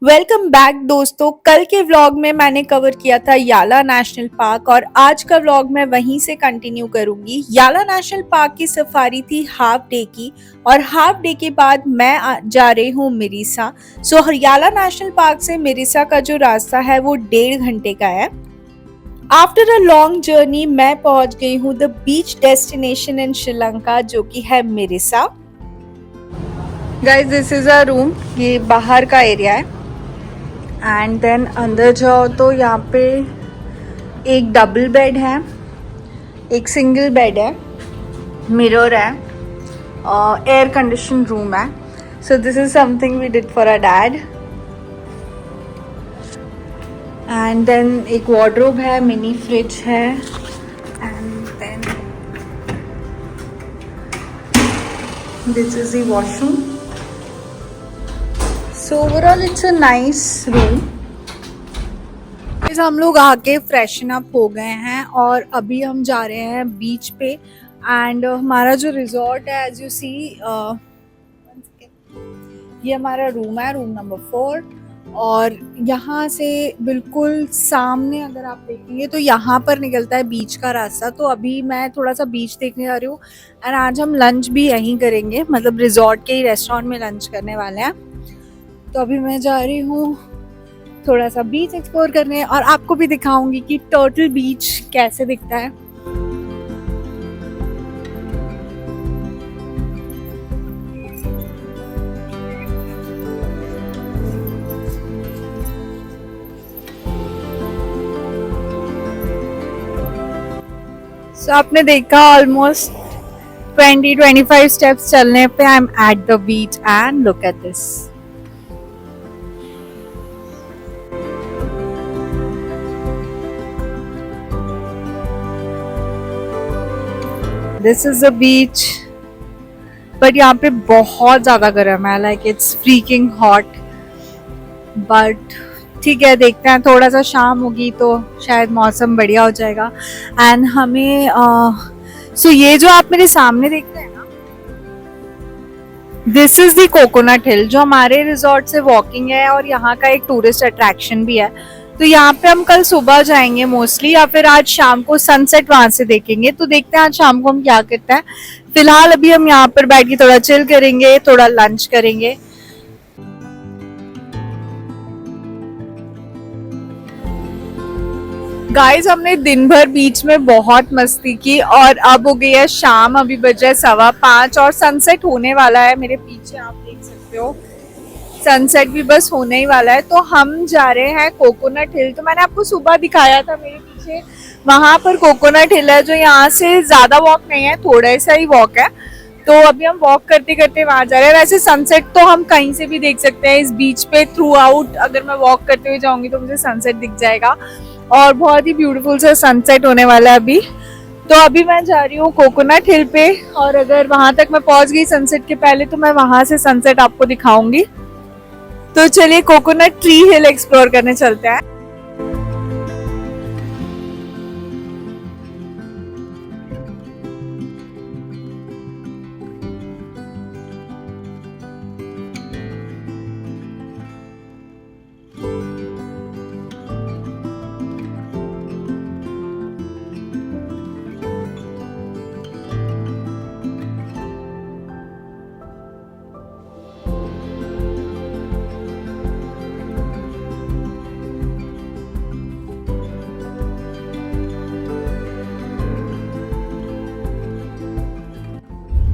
Welcome back दोस्तों। कल के व्लॉग में मैंने कवर किया था याला नेशनल पार्क और आज का व्लॉग मैं वहीं से कंटिन्यू करूंगी। याला नेशनल पार्क की सफारी थी हाफ डे की और हाफ डे के बाद मैं जा रही हूँ मिरिसा। याला नेशनल पार्क से मिरिसा का जो रास्ता है वो 1.5 घंटे का है। आफ्टर अ लॉन्ग जर्नी मैं पहुंच गई हूँ the beach destination in Sri Lanka जो कि है Mirissa. Guys this is a room, ये बाहर का एरिया है एंड देन अंदर जाओ तो यहाँ पे एक डबल बेड है, एक सिंगल बेड है, मिरर है, एयर कंडीशन रूम है। So this is something we did for a dad. And then एक वार्डरोब है, मिनी फ्रिज है and then this is the washroom. So overall it's a nice room. हम लोग आके freshen up हो गए हैं और अभी हम जा रहे हैं बीच पे एंड हमारा जो रिजॉर्ट है एज यू सी ये हमारा रूम है, रूम नंबर 4। और यहाँ से बिल्कुल सामने अगर आप देखेंगे तो यहाँ पर निकलता है बीच का रास्ता। तो अभी मैं थोड़ा सा बीच देखने जा रही हूँ एंड आज हम लंच भी यहीं करेंगे, मतलब रिजॉर्ट के ही रेस्टोरेंट में लंच करने वाले हैं। तो अभी मैं जा रही हूँ थोड़ा सा बीच एक्सप्लोर करने और आपको भी दिखाऊंगी कि टर्टल बीच कैसे दिखता है। आपने देखा ऑलमोस्ट 20-25 स्टेप्स चलने पे आई am eight the beach and look at this. This is the beach but यहाँ पे बहुत ज्यादा गर्म है, like it's freaking hot. But ठीक है, देखते हैं, थोड़ा सा शाम होगी तो शायद मौसम बढ़िया हो जाएगा। एंड हमें सो ये जो आप मेरे सामने देख रहे हैं ना, दिस इज द कोकोनट हिल जो हमारे रिजॉर्ट से वॉकिंग है और यहाँ का एक टूरिस्ट अट्रैक्शन भी है। तो यहाँ पे हम कल सुबह जाएंगे मोस्टली या फिर आज शाम को सनसेट वहां से देखेंगे। तो देखते हैं आज शाम को हम क्या करते हैं। फिलहाल अभी हम यहाँ पर बैठ के थोड़ा चिल करेंगे, थोड़ा लंच करेंगे। गाइस हमने दिन भर बीच में बहुत मस्ती की और अब हो गई है शाम, अभी बजे 5:15 और सनसेट होने वाला है। मेरे पीछे आप देख सकते हो सनसेट भी बस होने ही वाला है। तो हम जा रहे हैं कोकोनट हिल। तो मैंने आपको सुबह दिखाया था मेरे पीछे, वहां पर कोकोनट हिल है जो यहाँ से ज्यादा वॉक नहीं है, थोड़ा सा ही वॉक है। तो अभी हम वॉक करते करते वहां जा रहे हैं। वैसे सनसेट तो हम कहीं से भी देख सकते हैं इस बीच पे थ्रू आउट। अगर मैं वॉक करते हुए जाऊंगी तो मुझे सनसेट दिख जाएगा और बहुत ही ब्यूटीफुल सा सनसेट होने वाला है अभी। तो अभी मैं जा रही हूँ कोकोनट हिल पे और अगर वहां तक मैं पहुंच गई सनसेट के पहले तो मैं वहां से सनसेट आपको दिखाऊंगी। तो चलिए कोकोनट ट्री हिल एक्सप्लोर करने चलते हैं।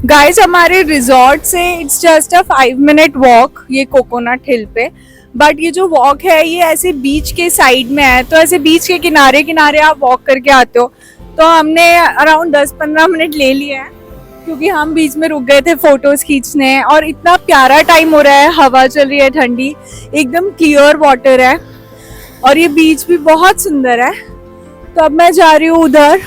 गाइस हमारे रिजॉर्ट से it's just a 5 minute walk ये कोकोनट हिल पे। बट ये जो वॉक है ये ऐसे बीच के साइड में है, तो ऐसे बीच के किनारे किनारे आप वॉक करके आते हो। तो हमने अराउंड 10-15 मिनट ले लिए हैं क्योंकि हम बीच में रुक गए थे फोटोज खींचने और इतना प्यारा टाइम हो रहा है, हवा चल रही है ठंडी, एकदम क्लियर वाटर है और ये बीच भी बहुत सुंदर है। तो अब मैं जा रही हूँ उधर।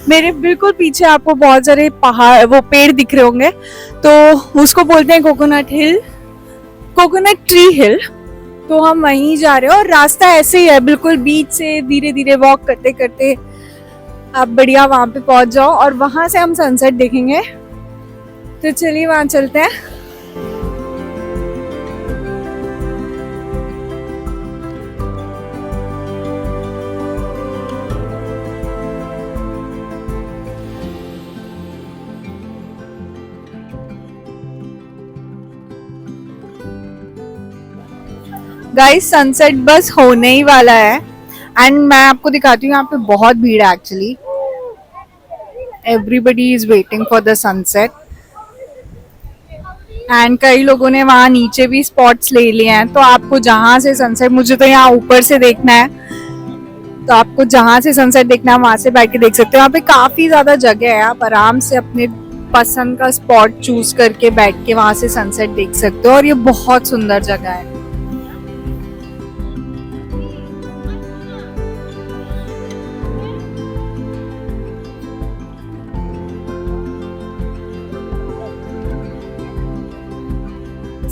मेरे बिल्कुल पीछे आपको बहुत सारे पहाड़ वो पेड़ दिख रहे होंगे, तो उसको बोलते हैं कोकोनट हिल, कोकोनट ट्री हिल। तो हम वहीं जा रहे हैं और रास्ता ऐसे ही है, बिल्कुल बीच से धीरे धीरे वॉक करते करते आप बढ़िया वहां पे पहुंच जाओ और वहां से हम सनसेट देखेंगे। तो चलिए वहां चलते हैं। गाइस सनसेट बस होने ही वाला है एंड मैं आपको दिखाती हूँ यहाँ पे बहुत भीड़ है actually. Everybody is waiting for the sunset and कई लोगों ने वहाँ नीचे भी स्पॉट्स ले लिए हैं. तो आपको जहाँ से सनसेट, मुझे तो यहाँ ऊपर से देखना है, तो आपको जहाँ से सनसेट देखना है वहाँ से बैठ के देख सकते हो. यहाँ पे काफी ज्यादा जगह है, आप आराम से अपने पसंद का स्पॉट चूज करके बैठ के वहाँ से सनसेट देख सकते हो और ये बहुत सुंदर जगह है.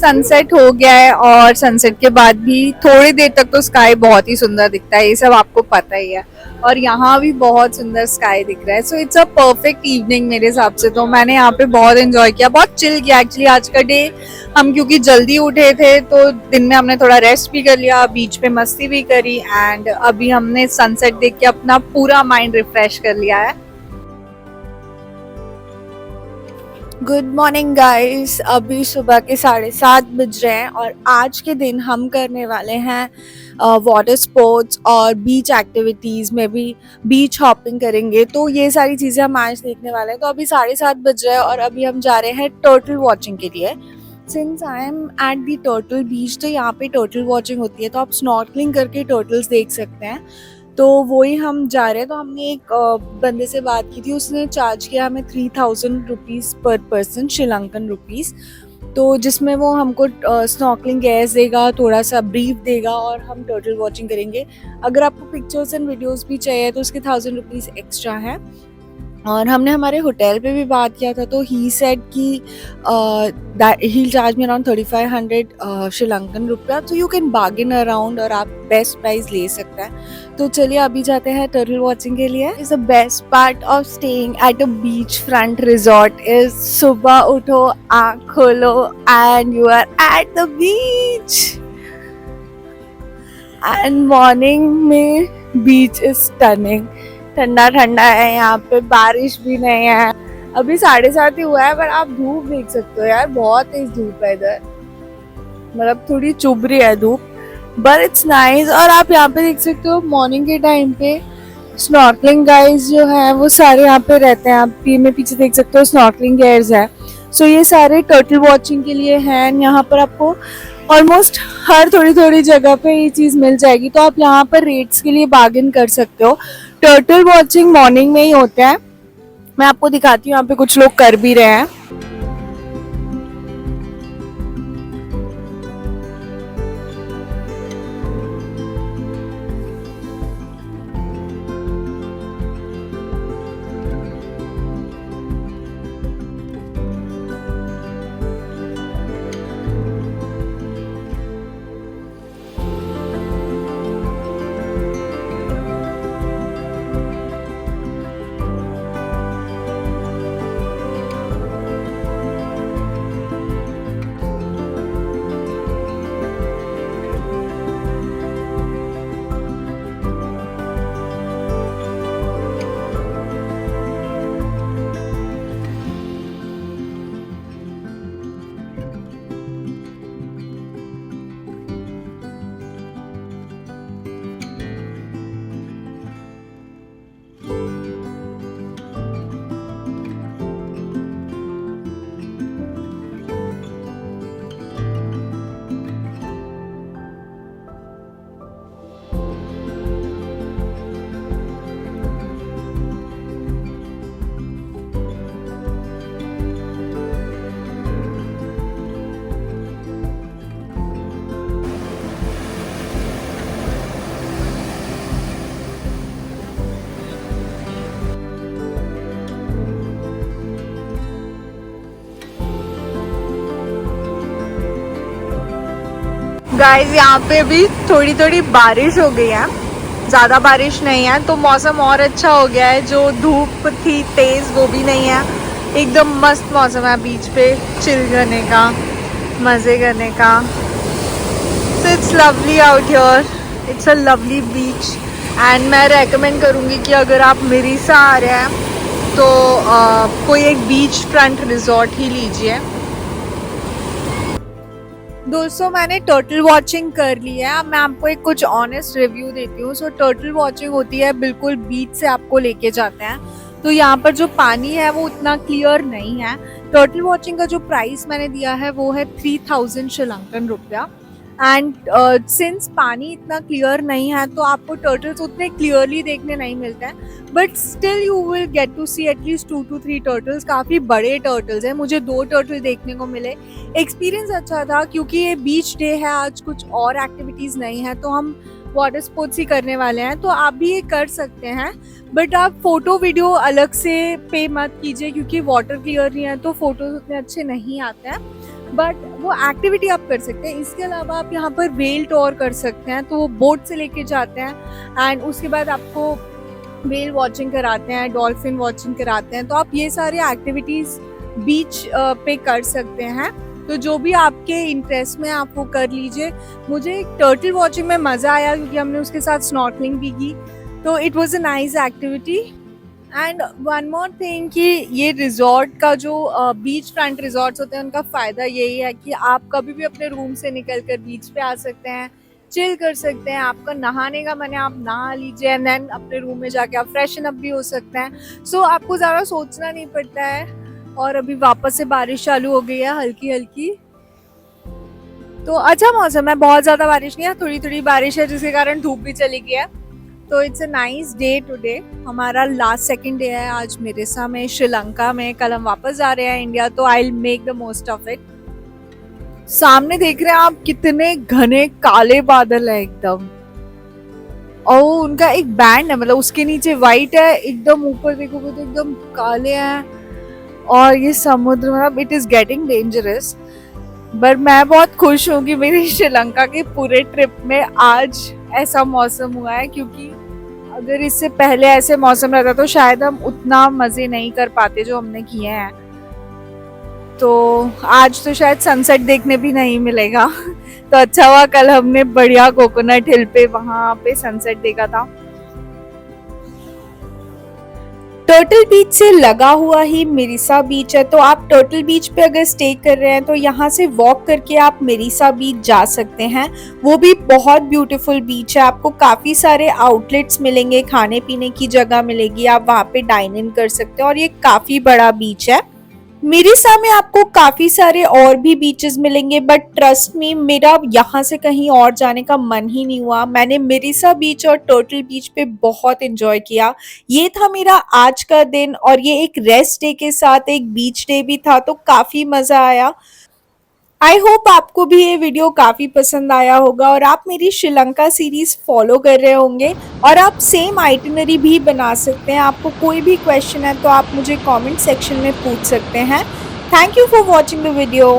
सनसेट हो गया है और सनसेट के बाद भी थोड़ी देर तक तो स्काई बहुत ही सुंदर दिखता है, ये सब आपको पता ही है. और यहाँ भी बहुत सुंदर स्काई दिख रहा है. So it's a perfect evening मेरे हिसाब से. तो मैंने यहाँ पे बहुत एंजॉय किया, बहुत चिल किया एक्चुअली. आज का डे हम क्योंकि जल्दी उठे थे तो दिन में हमने थोड़ा रेस्ट भी कर लिया, बीच पे मस्ती भी करी एंड अभी हमने सनसेट देख के अपना पूरा माइंड रिफ्रेश कर लिया है. Good morning guys. अभी सुबह के 7:30 बज रहे हैं और आज के दिन हम करने वाले हैं वाटर स्पोर्ट्स और बीच एक्टिविटीज़ में भी बीच हॉपिंग करेंगे. तो ये सारी चीज़ें हम आज देखने वाले हैं. तो अभी 7:30 बज रहे हैं और अभी हम जा रहे हैं टर्टल वॉचिंग के लिए. Since I am at the turtle beach, तो यहाँ पे टर्टल वॉचिंग होती है, तो आप स्नॉर्कलिंग करके टर्टल्स देख सकते हैं. तो वही हम जा रहे हैं. तो हमने एक बंदे से बात की थी, उसने चार्ज किया हमें 3000 रुपीज़ पर पर्सन, श्रीलंकन रुपीज़. तो जिसमें वो हमको स्नॉर्कलिंग गैस देगा, थोड़ा सा ब्रीफ देगा और हम टर्टल वॉचिंग करेंगे. अगर आपको पिक्चर्स एंड वीडियोस भी चाहिए तो उसके 1000 रुपीज़ एक्स्ट्रा है. और हमने हमारे होटल पे भी बात किया था, तो ही सेड कि ही चार्ज में अराउंड 3500 श्रीलंकन रुपया. तो यू कैन बार्गेन अराउंड और आप बेस्ट प्राइस ले सकते हैं. तो चलिए अभी जाते हैं टर्टल वॉचिंग के लिए. Is the best part of staying at a beach front resort is सुबह उठो, आँख खोलो and you are at the beach. And morning में बीच इज स्टनिंग. ठंडा ठंडा है यहाँ पे, बारिश भी नहीं है. अभी 7:30 ही हुआ है पर आप धूप देख सकते हो यार, बहुत तेज धूप है इधर, मतलब थोड़ी चुभ रही है धूप, बट इट्स नाइस. और आप यहाँ पे देख सकते हो मॉर्निंग के टाइम पे स्नॉर्कलिंग गाइज जो है वो सारे यहाँ पे रहते हैं. आप ये पीछे देख सकते हो स्नॉर्कलिंग गेयर्स है. सो ये सारे टर्टल वॉचिंग के लिए हैं. यहाँ पर आपको ऑलमोस्ट हर थोड़ी थोड़ी जगह पे ये चीज़ मिल जाएगी. तो आप यहाँ पर रेट्स के लिए बार्गेन कर सकते हो. टर्टल वॉचिंग मॉर्निंग में ही होता है. मैं आपको दिखाती हूँ, यहाँ पे कुछ लोग कर भी रहे हैं. गाइस यहाँ पे भी थोड़ी थोड़ी बारिश हो गई है, ज़्यादा बारिश नहीं है, तो मौसम और अच्छा हो गया है. जो धूप थी तेज़ वो भी नहीं है, एकदम मस्त मौसम है बीच पे चिल करने का, मज़े करने का. So it's lovely out here, it's a lovely beach and मैं रेकमेंड करूँगी कि अगर आप मिरीसा आ रहे हैं तो कोई एक बीच फ्रंट रिजॉर्ट ही लीजिए. दोस्तों मैंने टर्टल वॉचिंग कर ली है। अब मैं आपको एक कुछ ऑनेस्ट रिव्यू देती हूँ। सो टर्टल वॉचिंग होती है बिल्कुल बीच से आपको लेके जाते हैं, तो यहाँ पर जो पानी है वो उतना क्लियर नहीं है। टर्टल वॉचिंग का जो प्राइस मैंने दिया है वो है 3000 श्रीलंकन रुपया। एंड सिंस पानी इतना क्लियर नहीं है तो आपको टर्टल्स उतने क्लियरली देखने नहीं मिलते हैं, but still you will get to see at least 2 to 3 turtles. काफ़ी बड़े टर्टल्स हैं, मुझे 2 टर्टल देखने को मिले। एक्सपीरियंस अच्छा था क्योंकि ये बीच डे है, आज कुछ और एक्टिविटीज़ नहीं है, तो हम वाटर स्पोर्ट्स ही करने वाले हैं, तो आप भी ये कर सकते हैं। बट आप फोटो वीडियो अलग से पे मत कीजिए क्योंकि वाटर क्लियर नहीं है तो फोटोज उतने अच्छे नहीं आते हैं, बट वो एक्टिविटी आप कर सकते हैं। इसके अलावा आप यहाँ पर वेल टूर कर सकते हैं, तो वो बोट से लेके जाते हैं एंड उसके बाद आपको वेल वॉचिंग कराते हैं, डॉल्फिन वॉचिंग कराते हैं, तो आप ये सारे एक्टिविटीज़ बीच पे कर सकते हैं। तो जो भी आपके इंटरेस्ट में आप वो कर लीजिए। मुझे टर्टल वॉचिंग में मज़ा आया क्योंकि हमने उसके साथ स्नॉर्कलिंग भी की, तो it was a nice activity. And one more thing कि ये रिजॉर्ट का जो बीच फ्रंट रिजॉर्ट्स होते हैं उनका फ़ायदा यही है कि आप कभी भी अपने रूम से निकल कर बीच पे आ सकते हैं, चिल कर सकते हैं। आपका नहाने का मन है आप नहा लीजिए एंड देन अपने रूम में जाके आप फ्रेशन अप भी हो सकते हैं। सो आपको ज़्यादा सोचना नहीं पड़ता है। और अभी वापस से बारिश चालू हो गई है हल्की हल्की, तो अच्छा मौसम है, बहुत ज़्यादा बारिश नहीं है, थोड़ी थोड़ी बारिश है जिसके कारण धूप भी चली गई है। तो it's a nice day today. हमारा लास्ट सेकंड डे है आज मिरिसा में, श्रीलंका में। कल हम वापस जा रहे हैं इंडिया, तो I will make the most of it. सामने देख रहे हैं आप कितने घने काले बादल है एकदम, और उनका एक बैंड है, मतलब उसके नीचे वाइट है, एकदम ऊपर देखोगे तो एकदम काले हैं। और ये समुद्र, मतलब it is getting dangerous, but मैं बहुत खुश हूँ कि मेरी श्रीलंका के पूरे ट्रिप में आज ऐसा मौसम हुआ है, क्योंकि अगर इससे पहले ऐसे मौसम रहता तो शायद हम उतना मजे नहीं कर पाते जो हमने किए हैं। तो आज तो शायद सनसेट देखने भी नहीं मिलेगा तो अच्छा हुआ कल हमने बढ़िया कोकोनट हिल पे वहां पे सनसेट देखा था। टर्टल बीच से लगा हुआ ही मिरिसा बीच है, तो आप टर्टल बीच पे अगर स्टे कर रहे हैं तो यहाँ से वॉक करके आप मिरिसा बीच जा सकते हैं। वो भी बहुत ब्यूटीफुल बीच है, आपको काफ़ी सारे आउटलेट्स मिलेंगे, खाने पीने की जगह मिलेगी, आप वहाँ पे डाइन इन कर सकते हैं, और ये काफ़ी बड़ा बीच है। मिरिसा में आपको काफी सारे और भी बीचेस मिलेंगे, बट ट्रस्ट मी मेरा यहाँ से कहीं और जाने का मन ही नहीं हुआ। मैंने मिरिसा बीच और टर्टल बीच पे बहुत एंजॉय किया। ये था मेरा आज का दिन, और ये एक रेस्ट डे के साथ एक बीच डे भी था, तो काफी मजा आया। आई होप आपको भी ये वीडियो काफ़ी पसंद आया होगा और आप मेरी श्रीलंका सीरीज़ फॉलो कर रहे होंगे, और आप सेम आइटिनरी भी बना सकते हैं। आपको कोई भी क्वेश्चन है तो आप मुझे कमेंट सेक्शन में पूछ सकते हैं। Thank you for watching the video.